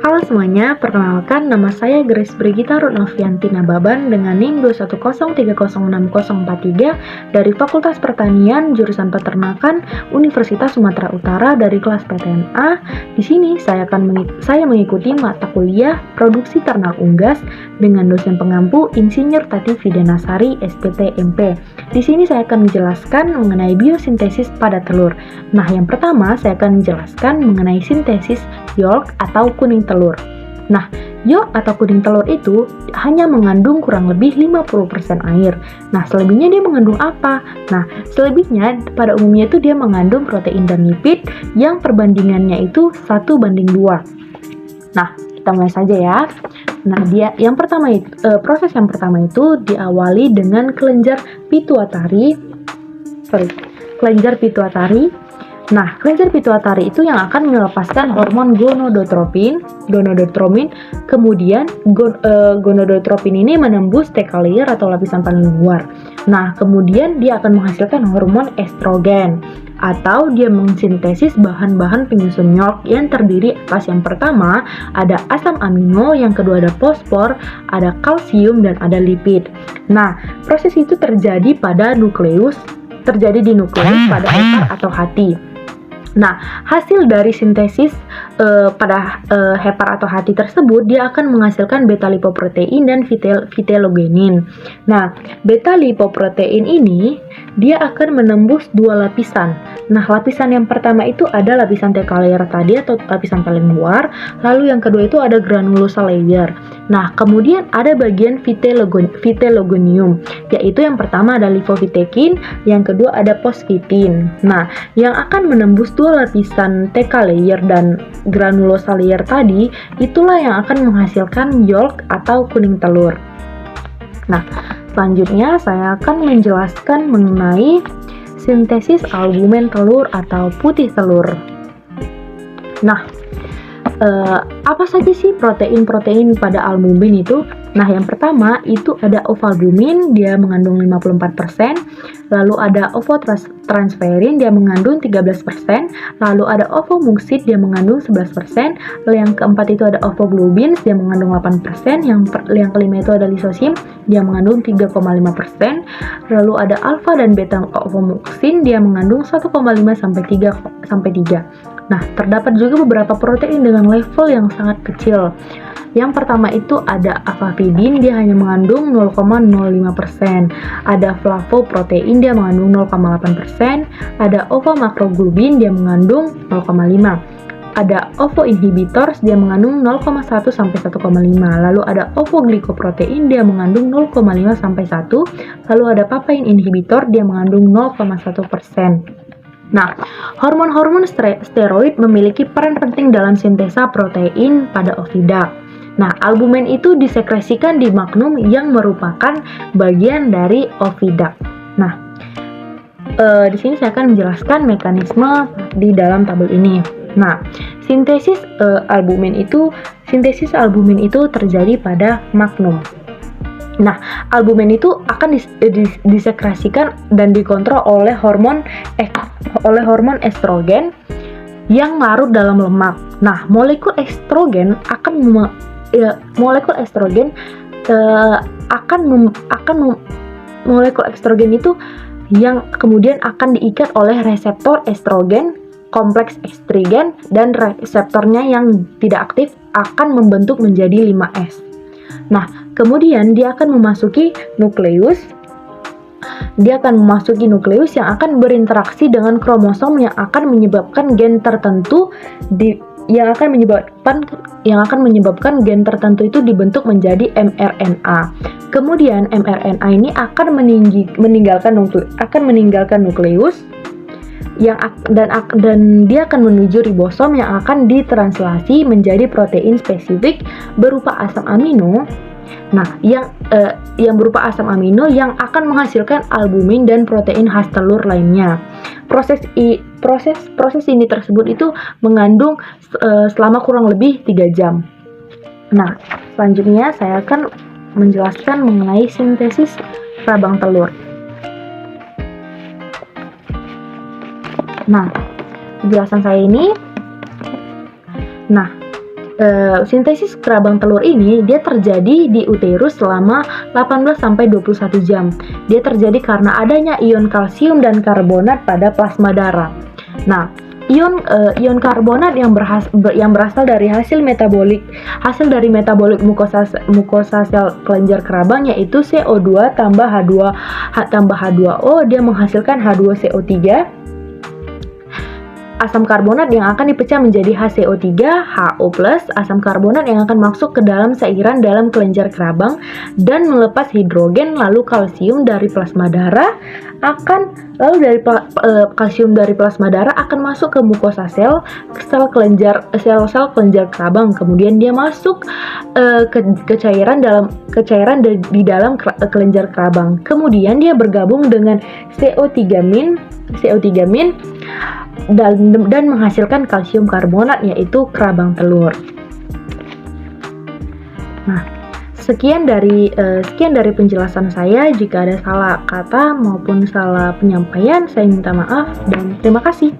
Halo semuanya, perkenalkan nama saya Grace Brigita Rutnovianti Nababan dengan NIM 210306043 dari Fakultas Pertanian jurusan Peternakan Universitas Sumatera Utara dari kelas PTNA. Di sini saya mengikuti mata kuliah Produksi Ternak Unggas dengan dosen pengampu Insinyur Tati Fidenasari SPT MP. Di sini saya akan menjelaskan mengenai biosintesis pada telur. Nah, yang pertama saya akan menjelaskan mengenai sintesis yolk atau kuning telur. Nah, yolk atau kuning telur itu hanya mengandung kurang lebih 50% air. Nah, selebihnya dia mengandung apa? Nah, selebihnya pada umumnya itu dia mengandung protein dan lipid yang perbandingannya itu 1:2. Nah, kita mulai saja ya. Nah, proses yang pertama itu diawali dengan kelenjar pituitari. Nah, kelenjar pituitari itu yang akan melepaskan hormon gonadotropin. Kemudian gonadotropin ini menembus theca layer atau lapisan paling luar. Nah, kemudian dia akan menghasilkan hormon estrogen atau dia mensintesis bahan-bahan penyusun yolk yang terdiri atas yang pertama ada asam amino, yang kedua ada fosfor, ada kalsium, dan ada lipid. Nah, proses itu terjadi di nukleus pada hepar atau hati. Nah, hasil dari sintesis pada hepar atau hati tersebut, dia akan menghasilkan beta lipoprotein dan vitellogenin. Nah, beta lipoprotein ini dia akan menembus dua lapisan. Nah, lapisan yang pertama itu ada lapisan theca layer tadi atau lapisan paling luar, lalu yang kedua itu ada granulosa layer. Nah, kemudian ada bagian vitellogonium, yaitu yang pertama ada lipofitekin, yang kedua ada posfitin. Nah, yang akan menembus dua lapisan theca layer dan granulosa layer tadi, itulah yang akan menghasilkan yolk atau kuning telur. Nah, selanjutnya saya akan menjelaskan mengenai sintesis albumen telur atau putih telur. Nah, apa saja sih protein-protein pada albumin itu? Nah, yang pertama itu ada ovalbumin, dia mengandung 54%, lalu ada ovotransferin, dia mengandung 13%, lalu ada ovomucin, dia mengandung 11%, lalu yang keempat itu ada ovoglobins, dia mengandung 8%, yang kelima itu ada lisosim, dia mengandung 3,5%, lalu ada alfa dan beta ovomucin, dia mengandung 1,5 sampai 3. Nah, terdapat juga beberapa protein dengan level yang sangat kecil. Yang pertama itu ada avapidin, dia hanya mengandung 0,05%. Ada flavoprotein, dia mengandung 0,8%. Ada ovomakroglobin, dia mengandung 0,5%. Ada ovoinhibitors, dia mengandung 0,1 sampai 1,5. Lalu ada ovoglycoprotein, dia mengandung 0,5 sampai 1. Lalu ada papain inhibitor, dia mengandung 0,1%. Nah, hormon-hormon steroid memiliki peran penting dalam sintesa protein pada ovida. Nah, albumen itu disekresikan di magnum yang merupakan bagian dari ovida. Nah, di sini saya akan menjelaskan mekanisme di dalam tabel ini. Nah, sintesis albumin itu terjadi pada magnum. Nah, albumin itu akan disekresikan dan dikontrol oleh hormon estrogen yang larut dalam lemak. Nah, molekul estrogen itu yang kemudian akan diikat oleh reseptor estrogen, kompleks estrogen, dan reseptornya yang tidak aktif akan membentuk menjadi 5S. Nah, kemudian dia akan memasuki nukleus. Yang akan berinteraksi dengan kromosom yang akan menyebabkan gen tertentu gen tertentu itu dibentuk menjadi mRNA. Kemudian mRNA ini akan meninggalkan nukleus dan dia akan menuju ribosom yang akan ditranslasi menjadi protein spesifik berupa asam amino. Nah, yang berupa asam amino yang akan menghasilkan albumin dan protein khas telur lainnya. Proses ini tersebut itu mengandung selama kurang lebih 3 jam. Nah, selanjutnya saya akan menjelaskan mengenai sintesis rabang telur. Nah, penjelasan saya ini. Nah, Sintesis kerabang telur ini dia terjadi di uterus selama 18-21 jam. Dia terjadi karena adanya ion kalsium dan karbonat pada plasma darah. Nah, ion karbonat yang berasal dari hasil dari metabolik mukosa sel kelenjar kerabang, yaitu CO2 tambah H2O, dia menghasilkan H2CO3. Asam karbonat yang akan dipecah menjadi HCO3, HO+, asam karbonat yang akan masuk ke dalam cairan dalam kelenjar kerabang dan melepas hidrogen, lalu kalsium dari plasma darah kalsium dari plasma darah akan masuk ke mukosa sel kelenjar kerabang, kemudian dia masuk ke cairan di dalam kelenjar kerabang, kemudian dia bergabung dengan CO3 dan menghasilkan kalsium karbonat, yaitu kerabang telur. Nah, sekian dari penjelasan saya. Jika ada salah kata maupun salah penyampaian, saya minta maaf dan terima kasih.